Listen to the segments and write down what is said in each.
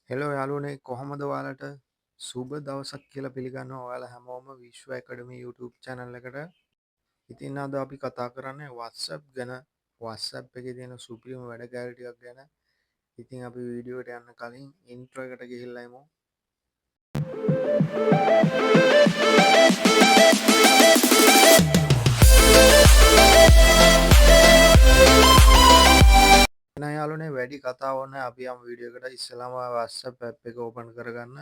Hello යාළුවනේ කොහොමද ඔයාලට සුබ දවසක් කියලා පිළිගන්නවා ඔයාලා හැමෝම විශ්ව ඇකඩමි YouTube channel එකට. ඉතින් අද අපි කතා කරන්නේ WhatsApp ගැන. WhatsApp එකේ තියෙන සුපිරිම වැඩ කෑලි ටිකක් ගැන. ඉතින් අපි වීඩියෝට යන්න කලින් ඉන්ට්‍රෝ එකට ගිහිල්ලා එමු. එහෙනම් යාළුවනේ වැඩි කතාවක් නැහැ. අපි යමු වීඩියෝ එකට. ඉස්සෙල්ලාම WhatsApp app එක open කරගන්න.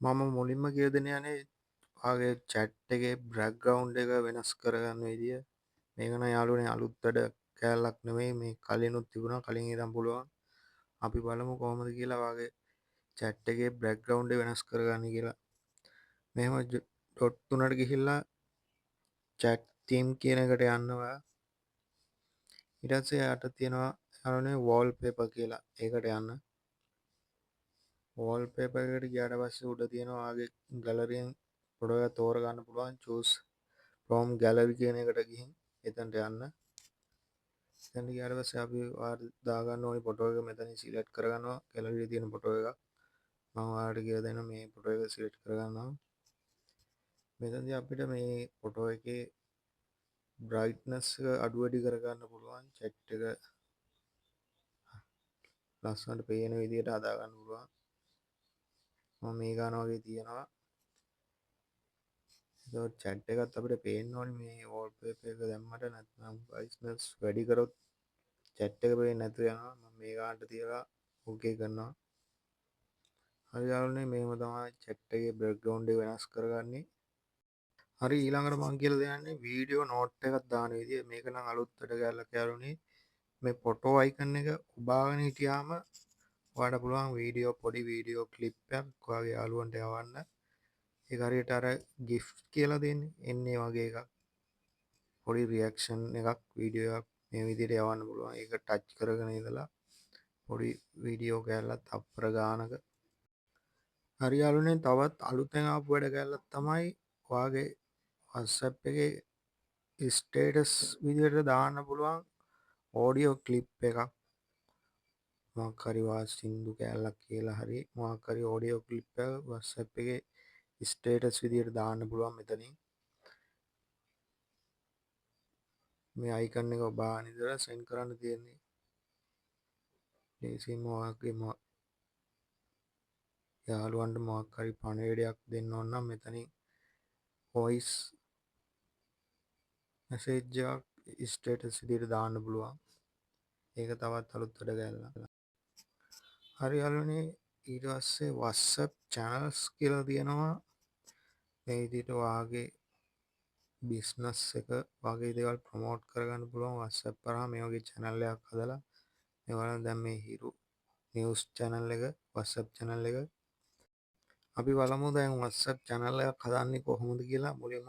මම මුලින්ම කියලා දෙන යන්නේ ඔයාගේ chat එකේ background එක වෙනස් කරගන්න විදිය. මේක නම් යාළුවනේ අලුත් වැඩ කෑල්ලක් නෙමෙයි, මේ කලිනුත් තිබුණා, කලින් ඉඳන් පුළුවන්. අපි බලමු කොහොමද කියලා ඔයාගේ chat එකේ background එක වෙනස් කරගන්න කියලා. මෙහෙම ඩොට් තුනට ගිහිල්ලා chat theme කියන එකට යන්න ඔයා. ඊට පස්සේ යට තියෙනවා යාළුවනේ wallpaper කියලා. ඒකට යන්න. wallpaper එකට ගියාට පස්සේ උඩ තියෙනවා ඔයාගේ gallery එකෙන් ෆොටෝ එකක් තෝරගන්න පුළුවන්. choose from gallery කියන එකට ගිහින් එතනට යන්න. එතනට ගියාට පස්සේ අපි ඔයාලා දාගන්න ඕනි ෆොටෝ එක මෙතනින් සිලෙක්ට් කරගන්නවා. gallery එකේ තියෙන ෆොටෝ එක. මම ඔයාලට කියලා දෙනවා මේ ෆොටෝ එක සිලෙක්ට් කරගන්නවා. මෙතනදී අපිට මේ ෆොටෝ එකේ brightness එක අඩු වැඩි කරගන්න පුළුවන්. chat එක ලස්සනට පේන විදිහට හදා ගන්න පුළුවන්. මම මේ ගාන වගේ තියෙනවා. ඒක chat එකත් අපිට පේන්න ඕනේ මේ wallpaper එක දැම්මට. නැත්නම් brightness වැඩි කරොත් chat එක පේන්නේ නැතු වෙනවා. මම මේ ගානට තියලා okay කරනවා. හරි යාළුවනේ, මේව තමයි chat එකේ background එක වෙනස් කරගන්නේ. හරි, ඊළඟට මම කියලා දෙන්නේ වීඩියෝ නෝට් එකක් දාන විදිය. මේක නම් අලුත් වැඩ කෑල්ලක් යාළුවනේ. මේ ෆොටෝ අයිකන් එක ඔබාගෙන හිටියාම ඔයාලට පුළුවන් පොඩි වීඩියෝ ක්ලිප් එකක් ඔයාගේ යාළුවන්ට යවන්න. ඒක හරියට අර gift කියලා දෙන්නේ එන්නේ වගේ එකක්. පොඩි රියැක්ෂන් එකක් වීඩියෝ එකක් මේ විදිහට යවන්න පුළුවන්. ඒක ටච් කරගෙන ඉඳලා පොඩි වීඩියෝ කෑල්ලක් තප්පර ගානක. හරි යාළුවනේ, තවත් අලුතෙන් ආපු වැඩ කෑල්ලක් තමයි ඔයාගේ WhatsApp එකේ ස්ටේටස් විදිහට දාන්න පුළුවන් ඕඩියෝ ක්ලිප් එකක්. මොකක් හරි සින්දු කෑල්ලක් කියලා හරි මොකක් හරි ඕඩියෝ ක්ලිප් එක WhatsApp එකේ ස්ටේටස් විදිහට දාන්න පුළුවන් මෙතනින්. මේ අයිකන් එක ඔබාගෙන ඉඳලා සෙන්ඩ් කරන්න තියෙන්නේ. ලේසියෙන්ම ඔයාගේ යාළුවන්ට මොකක් හරි පණිවිඩයක් දෙන්න ඕන නම් මෙතනින් voice message එකක් ස්ටේටස් විදිහට දාන්න පුළුවන්. ඒක තවත් අලුත් වැඩ කෑල්ලක්. හරි යාළුවනේ, ඊට පස්සේ WhatsApp channels කියලා තියෙනවා. මේ විදිහට ඔයාගේ බිස්නස් එක වගේ දේවල් ප්‍රමෝට් කරගන්න පුළුවන් WhatsApp කරා. මේ වගේ channel එකක් හදලා මේ වල දැන් මේ හිරු නිවුස් channel එක WhatsApp channel එක. අපි බලමු දැන් WhatsApp channel එකක් හදන්නේ කොහොමද කියලා. මුලින්ම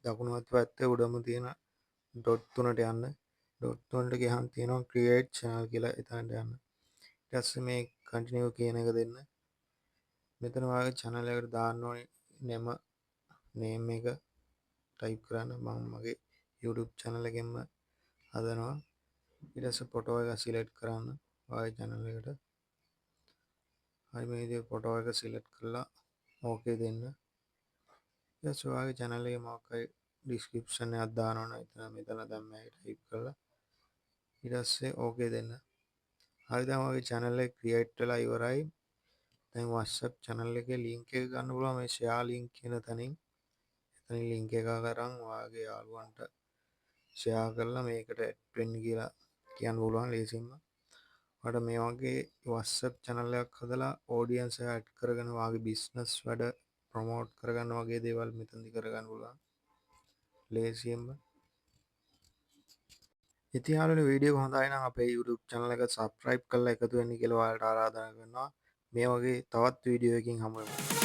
දකුණු අත පැත්තේ උඩම තියෙන ඩොට් තුනට යන්න. ඩොට් තුනට ගියහම තියෙනවා create channel කියලා. එතනට යන්න. ඊට පස්සේ මේ continue කියන එක දෙන්න. මෙතන ඔයාගේ channel එකට දාන්න ඕනේ name එක ටයිප් කරන්න. මම මගේ YouTube channel එකෙන්ම හදනවා. ඊට පස්සේ ෆොටෝ එක සිලෙක්ට් කරන්න ඔයාගේ channel එකට. හරි, මේ විදිහට ෆොටෝ එක සිලෙක්ට් කරලා okay දෙන්න. ඊට පස්සේ ඔයාගේ channel එකේ මොකක් හරි description එකක් දාන්න ඕන. මෙතන දැන් මේක ටයිප් කරලා ඊට පස්සේ okay දෙන්න. හරි, දැන් ඔයාගේ channel එක create වෙලා ඉවරයි. දැන් WhatsApp channel එකේ link එක ගන්න පුළුවන් මේ share link කියන තැනින්. එතනින් link එක අරන් ඔයාගේ යාළුවන්ට share කරලා මේකට add වෙන්න කියලා කියන්න පුළුවන් ලේසියෙන්ම. ඔයාලට මේ වගේ WhatsApp channel එකක් හදලා audience එක add කරගෙන ඔයාගේ business වැඩ promote කරගන්න වගේ දේවල් මෙතනදී කරගන්න පුළුවන් ලේසියෙන්ම. ඉතින් යාළුවනේ, වීඩියෝ හොඳයි නම් අපේ YouTube channel එක subscribe කරලා එකතු වෙන්න කියලා ඔයාලට ආරාධනා කරනවා. මේ වගේ තවත් වීඩියෝ එකකින් හමු වෙමු.